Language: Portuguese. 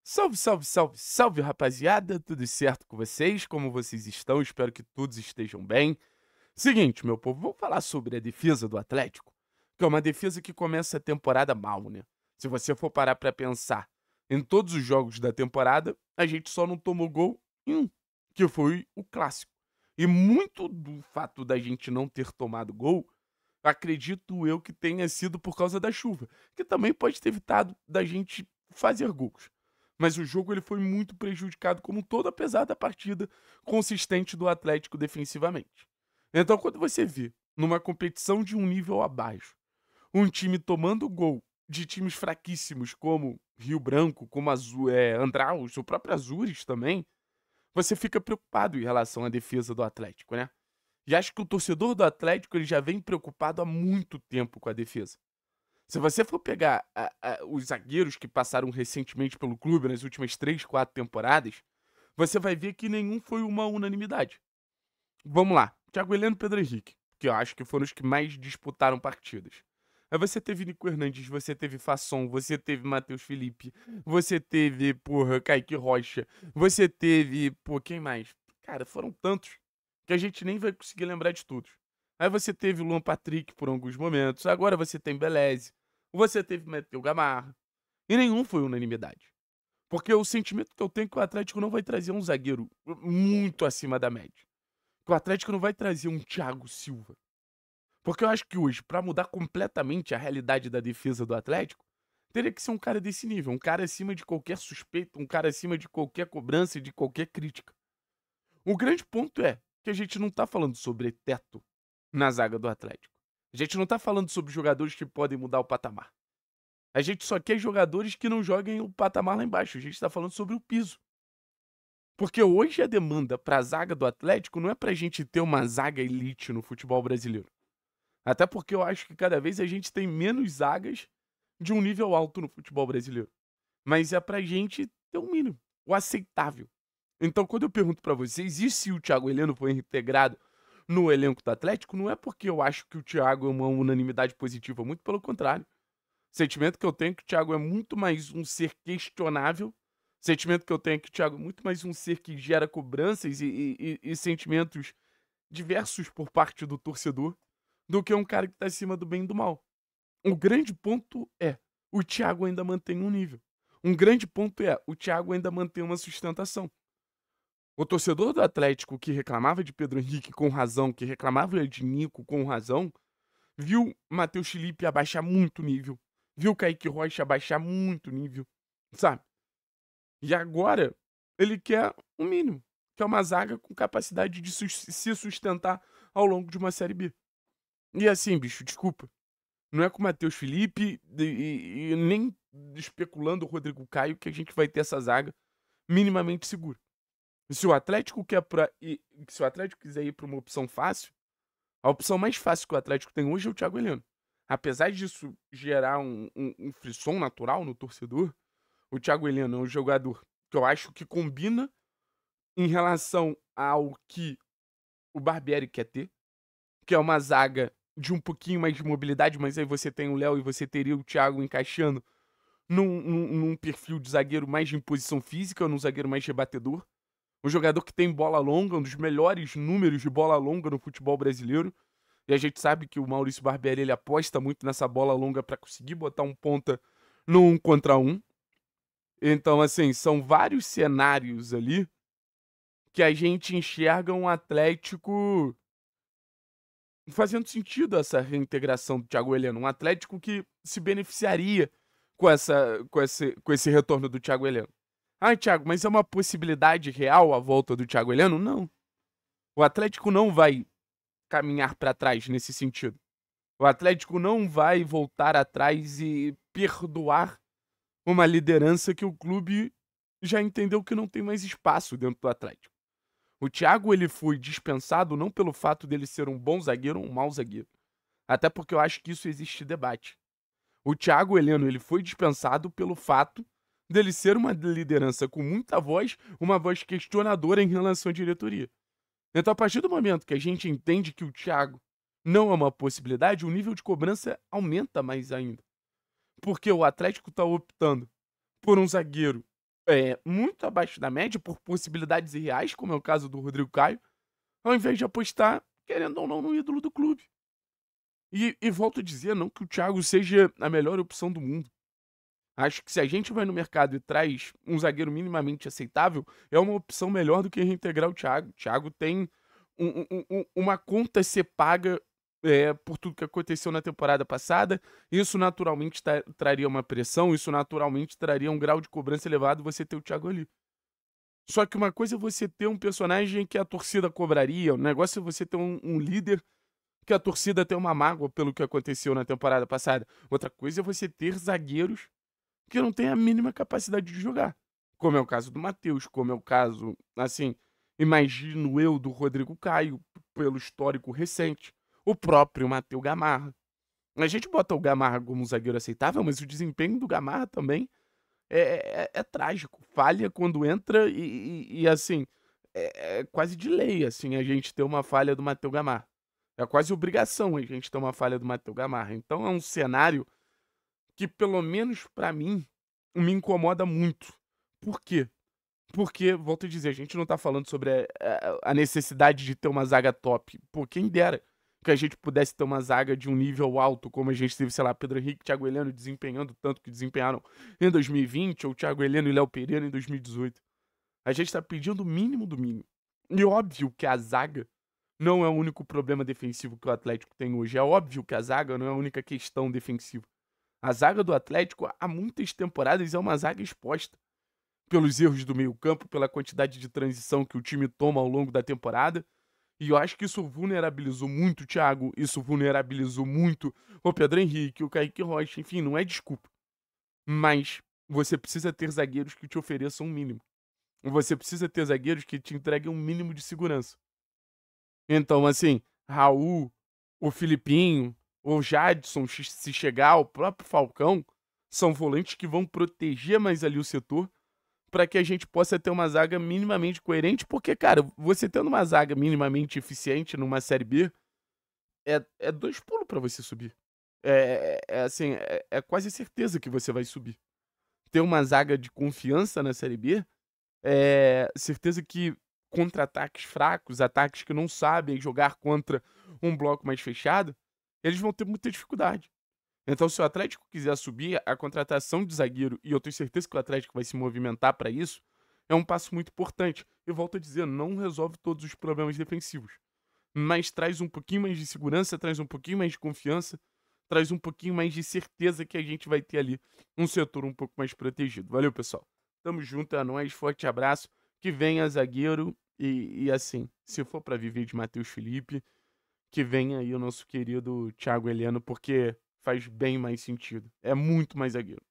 Salve, salve, salve, salve, rapaziada! Tudo certo com vocês? Como vocês estão? Espero que todos estejam bem. Seguinte, meu povo, vamos falar sobre a defesa do Atlético, que é uma defesa que começa a temporada mal, né? Se você for parar pra pensar em todos os jogos da temporada, a gente só não tomou gol em um, que foi o clássico. E muito do fato da gente não ter tomado gol, acredito eu que tenha sido por causa da chuva, que também pode ter evitado da gente fazer gols. Mas o jogo ele foi muito prejudicado como um todo, apesar da partida consistente do Atlético defensivamente. Então, quando você vê numa competição de um nível abaixo, um time tomando gol de times fraquíssimos como Rio Branco, como Andraus, o próprio Azures também, você fica preocupado em relação à defesa do Atlético, né? E acho que o torcedor do Atlético ele já vem preocupado há muito tempo com a defesa. Se você for pegar os zagueiros que passaram recentemente pelo clube nas últimas 3, 4 temporadas, você vai ver que nenhum foi uma unanimidade. Vamos lá, Thiago Heleno e Pedro Henrique, que eu acho que foram os que mais disputaram partidas. Aí você teve Nico Hernandes, você teve Fasson, você teve Matheus Felipe, você teve, porra, Kaique Rocha, você teve, pô, quem mais? Cara, foram tantos que a gente nem vai conseguir lembrar de todos. Aí você teve o Luan Patrick por alguns momentos, agora você tem Beleze, você teve Matheus Gamarra, e nenhum foi unanimidade. Porque o sentimento que eu tenho é que o Atlético não vai trazer um zagueiro muito acima da média. Que o Atlético não vai trazer um Thiago Silva. Porque eu acho que hoje, pra mudar completamente a realidade da defesa do Atlético, teria que ser um cara desse nível, um cara acima de qualquer suspeito, um cara acima de qualquer cobrança e de qualquer crítica. O grande ponto é que a gente não tá falando sobre teto na zaga do Atlético. A gente não tá falando sobre jogadores que podem mudar o patamar. A gente só quer jogadores que não joguem o patamar lá embaixo. A gente tá falando sobre o piso. Porque hoje a demanda pra zaga do Atlético não é pra gente ter uma zaga elite no futebol brasileiro. Até porque eu acho que cada vez a gente tem menos zagas de um nível alto no futebol brasileiro. Mas é pra gente ter um mínimo, o aceitável. Então, quando eu pergunto pra vocês, e se o Thiago Heleno foi integrado no elenco do Atlético, não é porque eu acho que o Thiago é uma unanimidade positiva, muito pelo contrário. O sentimento que eu tenho é que o Thiago é muito mais um ser questionável. O sentimento que eu tenho é que o Thiago é muito mais um ser que gera cobranças e sentimentos diversos por parte do torcedor do que um cara que tá acima do bem e do mal. O grande ponto é, o Thiago ainda mantém um nível. Um grande ponto é, o Thiago ainda mantém uma sustentação. O torcedor do Atlético que reclamava de Pedro Henrique com razão, que reclamava de Nico com razão, viu Matheus Felipe abaixar muito o nível, viu Kaique Rocha abaixar muito o nível, sabe? E agora ele quer o mínimo, que é uma zaga com capacidade de se sustentar ao longo de uma Série B. E assim, bicho, desculpa. Não é com o Matheus Felipe e nem especulando o Rodrigo Caio que a gente vai ter essa zaga minimamente segura. Se o Atlético se o Atlético quiser ir para uma opção fácil, a opção mais fácil que o Atlético tem hoje é o Thiago Heleno. Apesar disso gerar um frisson natural no torcedor, o Thiago Heleno é um jogador que eu acho que combina em relação ao que o Barbieri quer ter, que é uma zaga de um pouquinho mais de mobilidade, mas aí você tem o Léo e você teria o Thiago encaixando num perfil de zagueiro mais de imposição física, ou num zagueiro mais rebatedor. Um jogador que tem bola longa, um dos melhores números de bola longa no futebol brasileiro. E a gente sabe que o Maurício Barbieri ele aposta muito nessa bola longa para conseguir botar um ponta no 1 contra 1. Então, assim, são vários cenários ali que a gente enxerga um Atlético fazendo sentido essa reintegração do Thiago Heleno. Um Atlético que se beneficiaria com esse retorno do Thiago Heleno. Ah, Thiago, mas é uma possibilidade real a volta do Thiago Heleno? Não. O Atlético não vai caminhar para trás nesse sentido. O Atlético não vai voltar atrás e perdoar uma liderança que o clube já entendeu que não tem mais espaço dentro do Atlético. O Thiago ele foi dispensado não pelo fato dele ser um bom zagueiro ou um mau zagueiro. Até porque eu acho que isso existe debate. O Thiago Heleno ele foi dispensado pelo fato dele ser uma liderança com muita voz, uma voz questionadora em relação à diretoria. Então, a partir do momento que a gente entende que o Thiago não é uma possibilidade, o nível de cobrança aumenta mais ainda. Porque o Atlético está optando por um zagueiro muito abaixo da média por possibilidades irreais, como é o caso do Rodrigo Caio, ao invés de apostar, querendo ou não, no ídolo do clube. E volto a dizer, não que o Thiago seja a melhor opção do mundo. Acho que se a gente vai no mercado e traz um zagueiro minimamente aceitável, é uma opção melhor do que reintegrar o Thiago. O Thiago tem uma conta a ser paga por tudo que aconteceu na temporada passada. Isso naturalmente traria uma pressão, isso naturalmente traria um grau de cobrança elevado você ter o Thiago ali. Só que uma coisa é você ter um personagem que a torcida cobraria, o negócio é você ter um líder que a torcida tem uma mágoa pelo que aconteceu na temporada passada. Outra coisa é você ter zagueiros que não têm a mínima capacidade de jogar. Como é o caso do Matheus, como é o caso, assim, imagino eu, do Rodrigo Caio, pelo histórico recente. O próprio Matheus Gamarra. A gente bota o Gamarra como um zagueiro aceitável, mas o desempenho do Gamarra também é trágico. Falha quando entra e, assim, é quase de lei, assim, a gente ter uma falha do Matheus Gamarra. É quase obrigação a gente ter uma falha do Matheus Gamarra. Então é um cenário que, pelo menos pra mim, me incomoda muito. Por quê? Porque, volto a dizer, a gente não tá falando sobre a necessidade de ter uma zaga top. Pô, quem dera que a gente pudesse ter uma zaga de um nível alto, como a gente teve, sei lá, Pedro Henrique e Thiago Heleno desempenhando tanto que desempenharam em 2020, ou Thiago Heleno e Léo Pereira em 2018. A gente tá pedindo o mínimo do mínimo. E óbvio que a zaga não é o único problema defensivo que o Atlético tem hoje. É óbvio que a zaga não é a única questão defensiva. A zaga do Atlético, há muitas temporadas, é uma zaga exposta pelos erros do meio-campo, pela quantidade de transição que o time toma ao longo da temporada. E eu acho que isso vulnerabilizou muito o Thiago, isso vulnerabilizou muito o Pedro Henrique, o Kaique Rocha, enfim, não é desculpa. Mas você precisa ter zagueiros que te ofereçam um mínimo. Você precisa ter zagueiros que te entreguem um mínimo de segurança. Então, assim, Raul, o Filipinho, o Jadson, se chegar, o próprio Falcão, são volantes que vão proteger mais ali o setor para que a gente possa ter uma zaga minimamente coerente, porque, cara, você tendo uma zaga minimamente eficiente numa Série B, é dois pulos para você subir. Assim, é quase certeza que você vai subir. Ter uma zaga de confiança na Série B, certeza que contra-ataques fracos, ataques que não sabem jogar contra um bloco mais fechado, eles vão ter muita dificuldade. Então, se o Atlético quiser subir, a contratação de zagueiro, e eu tenho certeza que o Atlético vai se movimentar para isso, é um passo muito importante. E volto a dizer, não resolve todos os problemas defensivos, mas traz um pouquinho mais de segurança, traz um pouquinho mais de confiança, traz um pouquinho mais de certeza que a gente vai ter ali um setor um pouco mais protegido. Valeu, pessoal. Tamo junto, é nóis, forte abraço, que venha zagueiro e assim, se for para viver de Matheus Felipe, que venha aí o nosso querido Thiago Heleno, porque faz bem mais sentido. É muito mais zagueiro.